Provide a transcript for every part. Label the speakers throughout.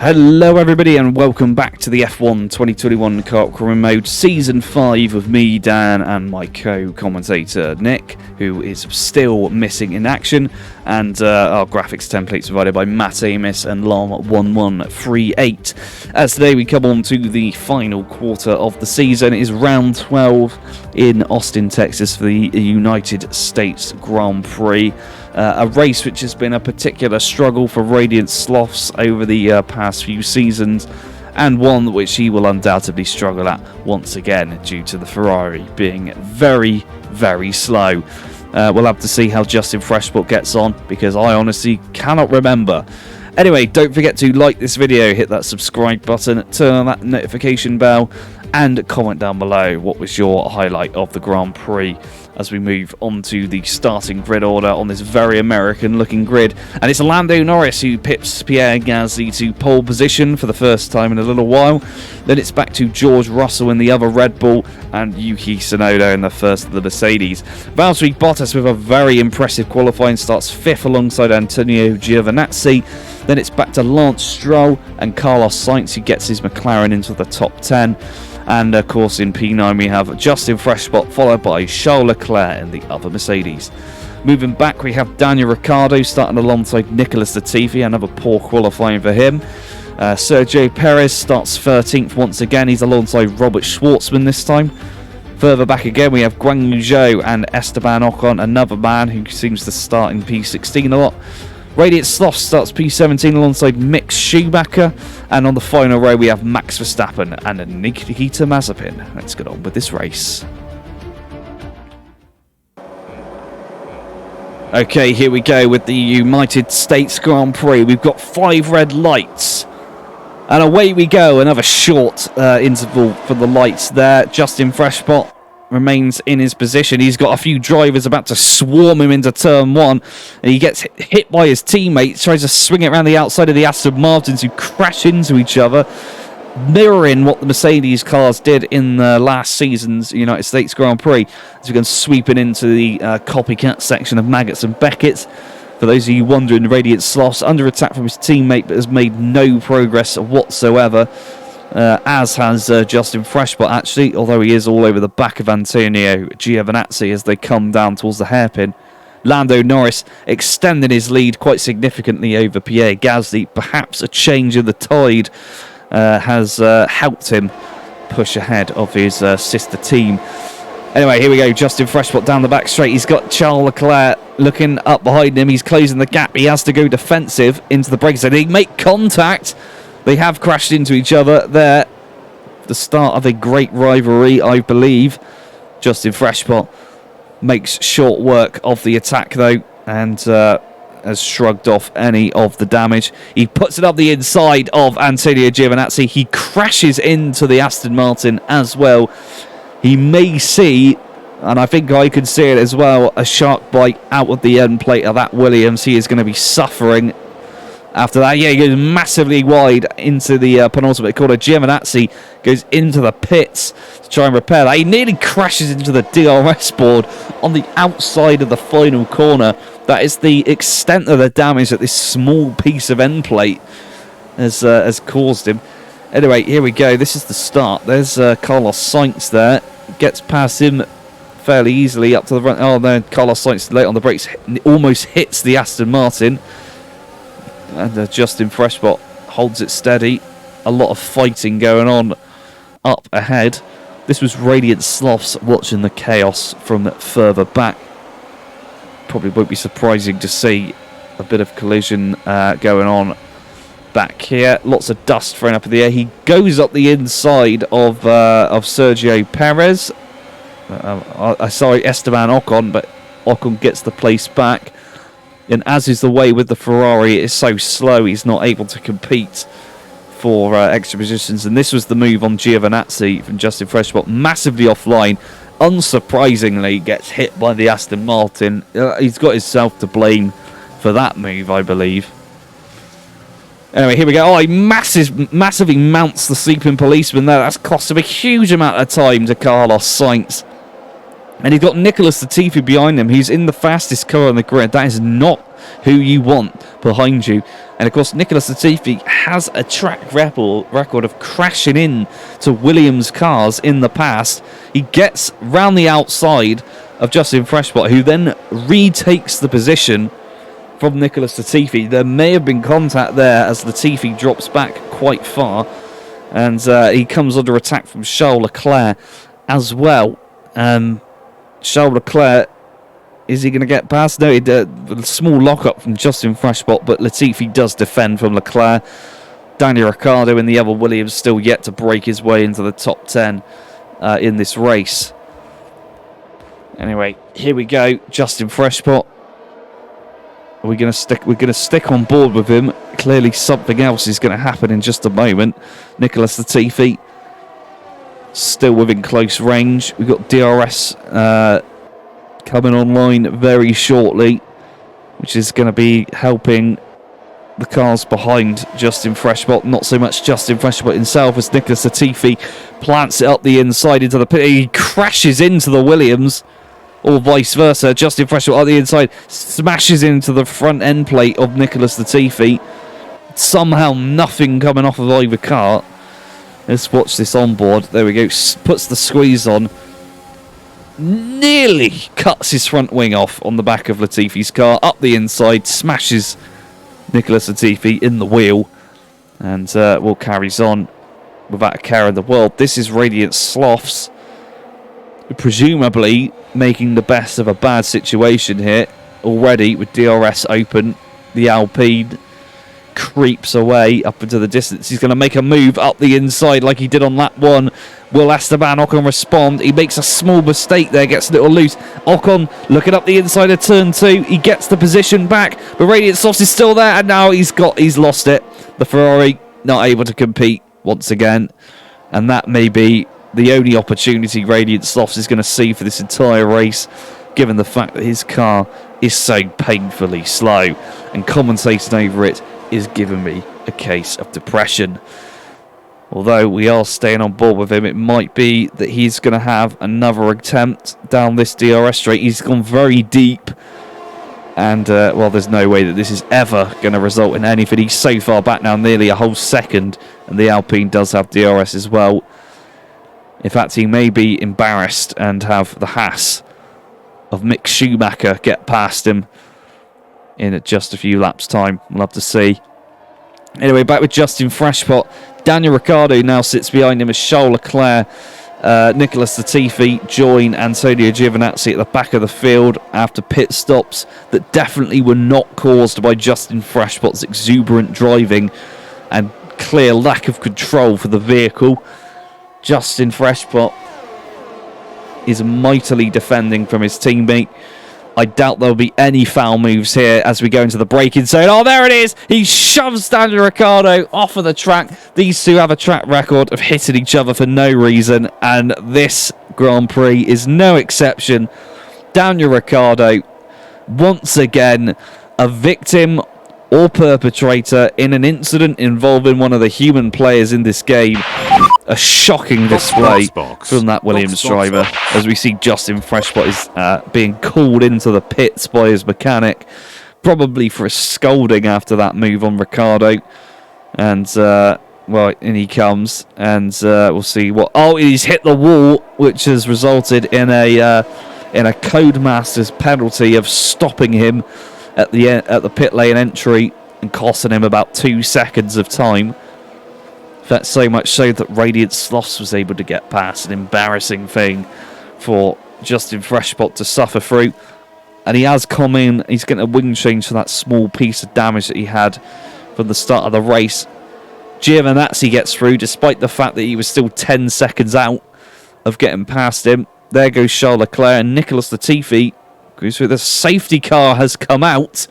Speaker 1: Hello everybody and welcome back to the F1 2021 Co-op Career Mode Season 5 with me, Dan, and my co-commentator Nick, who is still missing in action, and our graphics templates provided by Matt Amos and Lom1138. As today we come on to the final quarter of the season. It is round 12 in Austin, Texas for the United States Grand Prix. A race which has been a particular struggle for Radiant Slothz over the past few seasons, and one which he will undoubtedly struggle at once again due to the Ferrari being very, very slow. We'll have to see how Justin Freshport gets on, because I honestly cannot remember. Anyway, don't forget to like this video, hit that subscribe button, turn on that notification bell, and comment down below what was your highlight of the Grand Prix as we move on to the starting grid order on this very American looking grid. And it's Lando Norris who pips Pierre Gasly to pole position for the first time in a little while. Then it's back to George Russell in the other Red Bull and Yuki Tsunoda in the first of the Mercedes. Valtteri Bottas with a very impressive qualifying starts 5th alongside Antonio Giovinazzi. Then it's back to Lance Stroll and Carlos Sainz who gets his McLaren into the top 10. And of course in P9 we have Justin Freshpot followed by Charles Leclerc in the other Mercedes. Moving back we have Daniel Ricciardo starting alongside Nicholas Latifi, another poor qualifying for him. Sergio Perez starts 13th once again, he's alongside Robert Schwartzman this time. Further back again we have Guan Yu Zhou and Esteban Ocon, another man who seems to start in P16 a lot. Radiant Slothz starts P17 alongside Mick Schumacher, and on the final row we have Max Verstappen and Nikita Mazepin. Let's get on with this race. Okay, here we go with the United States Grand Prix. We've got 5 red lights, and away we go. Another short interval for the lights there. Justin Freshpot remains in his position. He's got a few drivers about to swarm him into turn 1, and he gets hit by his teammates, tries to swing it around the outside of the Aston Martins who crash into each other, mirroring what the Mercedes cars did in last season's United States Grand Prix, as we can sweeping into the copycat section of Maggots and Beckett's. For those of you wondering, Radiant Slothz under attack from his teammate but has made no progress whatsoever. As has Justin Freshpot actually, although he is all over the back of Antonio Giovinazzi as they come down towards the hairpin. Lando Norris extending his lead quite significantly over Pierre Gasly. Perhaps a change in the tide has helped him push ahead of his sister team. Anyway, here we go. Justin Freshpot down the back straight. He's got Charles Leclerc looking up behind him. He's closing the gap. He has to go defensive into the brakes. They make contact. They have crashed into each other there. The start of a great rivalry, I believe. Justin Freshpot makes short work of the attack, though, and has shrugged off any of the damage. He puts it up the inside of Antonio Giovinazzi. He crashes into the Aston Martin as well. He may see, and I think I could see it as well, a shark bite out of the end plate of that Williams. He is going to be suffering. After that, yeah, he goes massively wide into the penultimate corner. Giovinazzi goes into the pits to try and repair that. He nearly crashes into the DRS board on the outside of the final corner. That is the extent of the damage that this small piece of end plate has caused him. Anyway, here we go. This is the start. There's Carlos Sainz there. Gets past him fairly easily up to the front. Oh, no, Carlos Sainz late on the brakes. Almost hits the Aston Martin. And Justin Freshpot holds it steady. A lot of fighting going on up ahead. This was Radiant Slothz watching the chaos from further back. Probably won't be surprising to see a bit of collision going on back here. Lots of dust thrown up in the air. He goes up the inside of Sergio Perez. Sorry, Esteban Ocon, but Ocon gets the place back. And as is the way with the Ferrari, it is so slow he's not able to compete for extra positions. And this was the move on Giovinazzi from Justin Freshpot, massively offline. Unsurprisingly, gets hit by the Aston Martin. He's got himself to blame for that move, I believe. Anyway, here we go. Oh, he massively mounts the sleeping policeman there. That's cost him a huge amount of time to Carlos Sainz. And he's got Nicholas Latifi behind him. He's in the fastest car on the grid. That is not who you want behind you. And of course, Nicholas Latifi has a track record of crashing in to Williams cars in the past. He gets round the outside of Justin Freshbot, who then retakes the position from Nicholas Latifi. There may have been contact there as Latifi drops back quite far, and he comes under attack from Charles Leclerc as well. Charles Leclerc, is he going to get past? No, a small lock-up from Justin Freshbot, but Latifi does defend from Leclerc. Daniel Ricciardo in the other Williams still yet to break his way into the top 10 in this race. Anyway, here we go. Justin Freshbot. We're going to stick on board with him. Clearly something else is going to happen in just a moment. Nicholas Latifi still within close range. We've got DRS coming online very shortly, which is going to be helping the cars behind Justin Freshbot. Not so much Justin Freshbot himself as Nicholas Latifi plants it up the inside into the pit. He crashes into the Williams, or vice versa. Justin Freshbot on the inside smashes into the front end plate of Nicholas Latifi. Somehow nothing coming off of either car. Let's watch this on board. There we go. Puts the squeeze on. Nearly cuts his front wing off on the back of Latifi's car. Up the inside, smashes Nicholas Latifi in the wheel, and will carries on without a care in the world. This is Radiant Slothz, presumably making the best of a bad situation here already with DRS open. The Alpine creeps away up into the distance. He's going to make a move up the inside like he did on lap 1. Will Esteban Ocon respond? He makes a small mistake there, gets a little loose. Ocon looking up the inside of turn 2. He gets the position back, but Radiant Slothz is still there, and now he's lost it. The Ferrari not able to compete once again, and that may be the only opportunity Radiant Slothz is going to see for this entire race, given the fact that his car is so painfully slow, and commentating over it is giving me a case of depression. Although we are staying on board with him, it might be that he's going to have another attempt down this DRS straight. He's gone very deep, and well, there's no way that this is ever going to result in anything. He's so far back now, nearly a whole second, and the Alpine does have DRS as well. In fact, he may be embarrassed and have the Haas of Mick Schumacher get past him in just a few laps' time. We'll have to see. Anyway, back with Justin Freshbot. Daniel Ricciardo now sits behind him as Charles Leclerc, Nicholas Latifi join Antonio Giovinazzi at the back of the field after pit stops that definitely were not caused by Justin Freshbot's exuberant driving and clear lack of control for the vehicle. Justin Freshbot is mightily defending from his teammate. I doubt there'll be any foul moves here as we go into the braking zone. Oh, there it is! He shoves Daniel Ricciardo off of the track. These two have a track record of hitting each other for no reason, and this Grand Prix is no exception. Daniel Ricciardo, once again, a victim or perpetrator in an incident involving one of the human players in this game. A shocking display from that Williams driver as we see Justin Freshbot is being called into the pits by his mechanic, probably for a scolding after that move on Ricciardo. And well, in he comes, and we'll see what. Oh, he's hit the wall, which has resulted in a Codemasters penalty of stopping him at the pit lane entry and costing him about 2 seconds of time. That's so much so that Radiant Slothz was able to get past. An embarrassing thing for Justin Freshbot to suffer through. And he has come in. He's getting a wing change for that small piece of damage that he had from the start of the race. Giovinazzi gets through despite the fact that he was still 10 seconds out of getting past him. There goes Charles Leclerc, and Nicholas Latifi goes through. The safety car has come out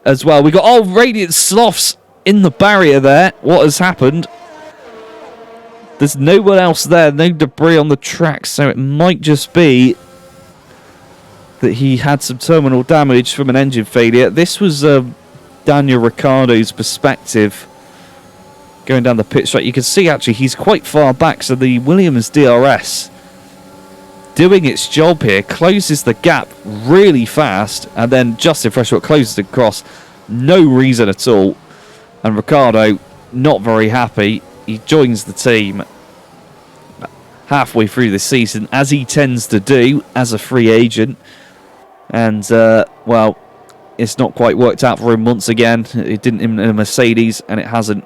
Speaker 1: as well. We got Radiant Slothz in the barrier there. What has happened? There's no one else there, no debris on the track, so it might just be that he had some terminal damage from an engine failure. This was Daniel Ricciardo's perspective going down the pit straight. You can see actually he's quite far back, so the Williams DRS doing its job here, closes the gap really fast, and then Justin Freshbot closes it across. No reason at all And Ricciardo, not very happy. He joins the team halfway through the season, as he tends to do as a free agent. And, well, it's not quite worked out for him once again. It didn't in a Mercedes, and it hasn't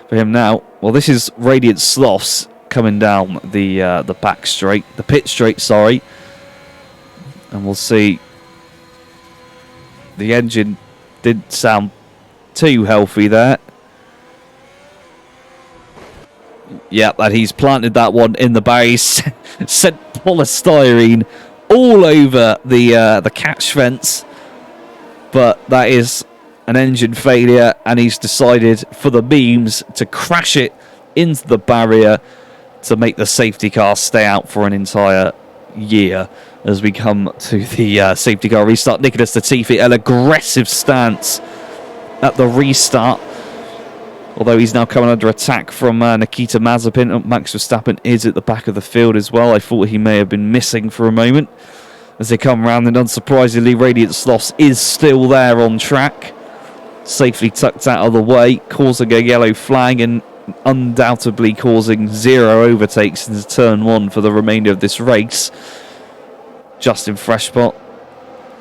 Speaker 1: for him now. Well, this is Radiant Slothz coming down the back straight, the pit straight, sorry. And we'll see. The engine didn't sound too healthy there. Yep, and he's planted that one in the barrier. Sent polystyrene all over the catch fence. But that is an engine failure, and he's decided for the memes to crash it into the barrier to make the safety car stay out for an entire year. As we come to the safety car restart, Nicholas Latifi, an aggressive stance at the restart. Although he's now coming under attack from Nikita Mazepin. Max Verstappen is at the back of the field as well. I thought he may have been missing for a moment as they come round, and unsurprisingly, Radiant Slothz is still there on track. Safely tucked out of the way, causing a yellow flag and undoubtedly causing 0 overtakes into turn 1 for the remainder of this race. Justin Freshpot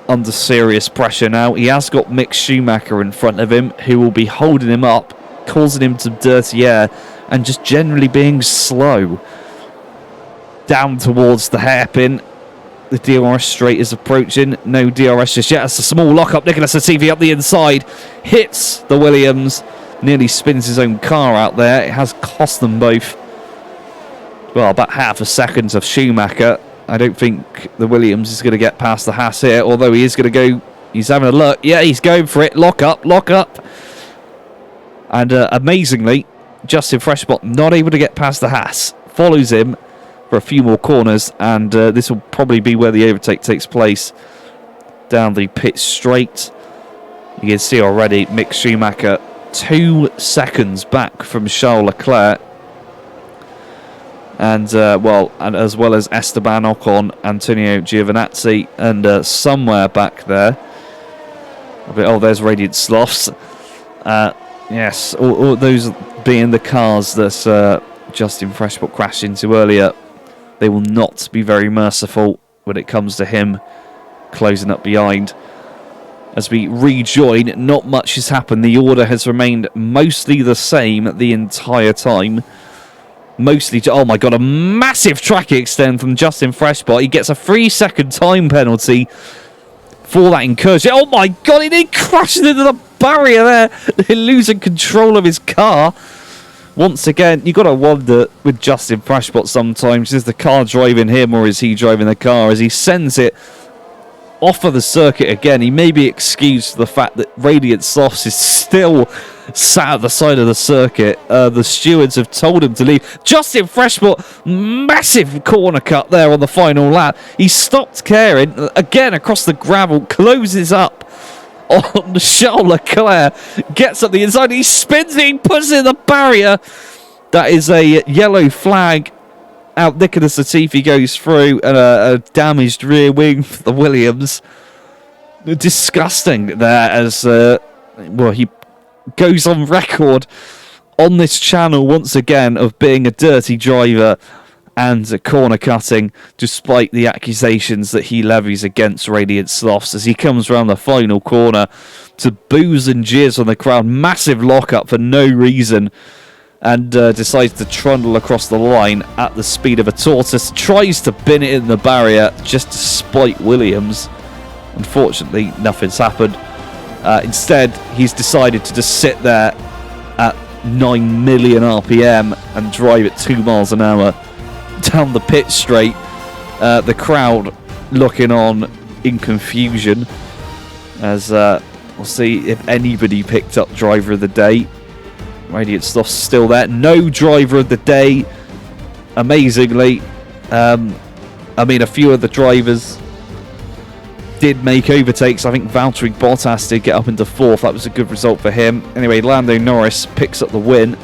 Speaker 1: under serious pressure now. He has got Mick Schumacher in front of him, who will be holding him up, causing him some dirty air, and just generally being slow. Down towards the hairpin. The DRS straight is approaching. No DRS just yet. It's a small lock-up. Nicholas Latifi up the inside. Hits the Williams. Nearly spins his own car out there. It has cost them both, well, about half a second of Schumacher. I don't think the Williams is going to get past the Haas here, although he is going to go. He's having a look. Yeah, he's going for it. Lock up, lock up. And amazingly, Justin Freshbot not able to get past the Haas. Follows him for a few more corners, and this will probably be where the overtake takes place down the pit straight. You can see already Mick Schumacher 2 seconds back from Charles Leclerc. And, and as well as Esteban Ocon, Antonio Giovinazzi, and somewhere back there. Oh, there's Radiant Slothz. Yes, all those being the cars that Justin Freshbot crashed into earlier. They will not be very merciful when it comes to him closing up behind. As we rejoin, not much has happened. The order has remained mostly the same the entire time. Mostly, oh my god, a massive track extend from Justin Freshbot. He gets a 3-second time penalty for that incursion. Oh my god, he did crash into the barrier there, losing control of his car. Once again, you got to wonder with Justin Freshbot sometimes, is the car driving him or is he driving the car? As he sends it off of the circuit again, he may be excused for the fact that Radiant Slothz is still sat at the side of the circuit. The stewards have told him to leave. Justin Freshbot, massive corner cut there on the final lap. He stopped caring, again across the gravel, closes up on Charles Leclerc, gets up the inside, he spins it, he puts it in the barrier. That is a yellow flag out. Nicholas Latifi goes through, and a damaged rear wing for the Williams. Disgusting there, as he goes on record on this channel once again of being a dirty driver and corner cutting, despite the accusations that he levies against Radiant Slothz as he comes around the final corner to boos and jeers on the crowd. Massive lockup for no reason, and decides to trundle across the line at the speed of a tortoise. Tries to bin it in the barrier just to spite Williams. Unfortunately, nothing's happened. Instead, he's decided to just sit there at 9 million RPM and drive at 2 miles an hour down the pit straight. The crowd looking on in confusion as we'll see if anybody picked up driver of the day. Radiant Slothz still there. No driver of the day, amazingly. A few of the drivers did make overtakes. I think Valtteri Bottas did get up into 4th. That was a good result for him. Anyway, Lando Norris picks up the win.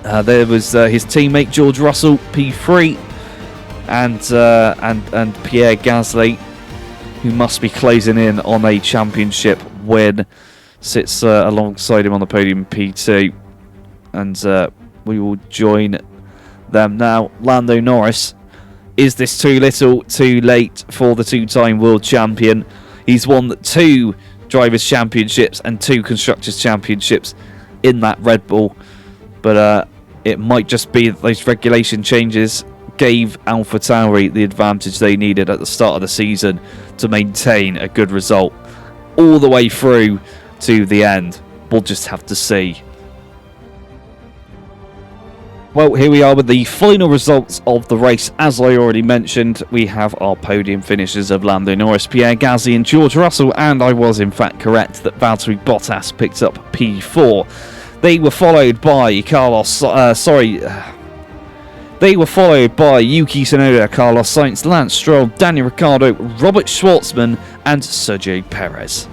Speaker 1: There was his teammate George Russell, P3, and Pierre Gasly, who must be closing in on a championship win. sits alongside him on the podium in P2. And we will join them now. Lando Norris. Is this too little, too late for the two-time world champion? He's won 2 Drivers' Championships and 2 Constructors' Championships in that Red Bull. But it might just be that those regulation changes gave AlphaTauri the advantage they needed at the start of the season to maintain a good result all the way through to the end. We'll just have to see. Well, here we are with the final results of the race. As I already mentioned, we have our podium finishes of Lando Norris, Pierre Gasly and George Russell, and I was in fact correct that Valtteri Bottas picked up P4. They were followed by They were followed by Yuki Tsunoda, Carlos Sainz, Lance Stroll, Daniel Ricciardo, Robert Schwartzman and Sergio Perez.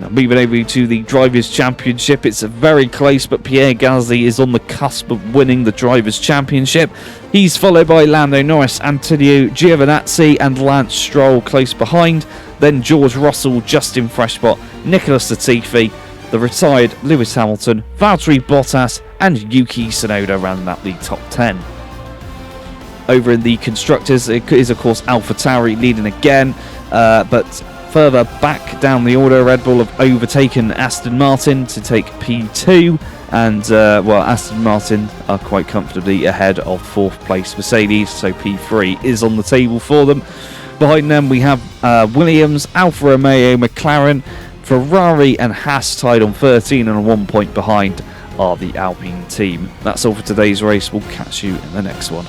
Speaker 1: Now, moving over to the Drivers' Championship, it's very close, but Pierre Gasly is on the cusp of winning the Drivers' Championship. He's followed by Lando Norris, Antonio Giovinazzi and Lance Stroll close behind. Then George Russell, Justin Freshbot, Nicholas Latifi, the retired Lewis Hamilton, Valtteri Bottas and Yuki Tsunoda round out the top 10. Over in the Constructors, it is of course AlphaTauri leading again, but further back down the order, Red Bull have overtaken Aston Martin to take P2, and Aston Martin are quite comfortably ahead of 4th place Mercedes, so P3 is on the table for them. Behind them we have Williams, Alfa Romeo, McLaren, Ferrari and Haas tied on 13, and 1 point behind are the Alpine team. That's all for today's race. We'll catch you in the next one.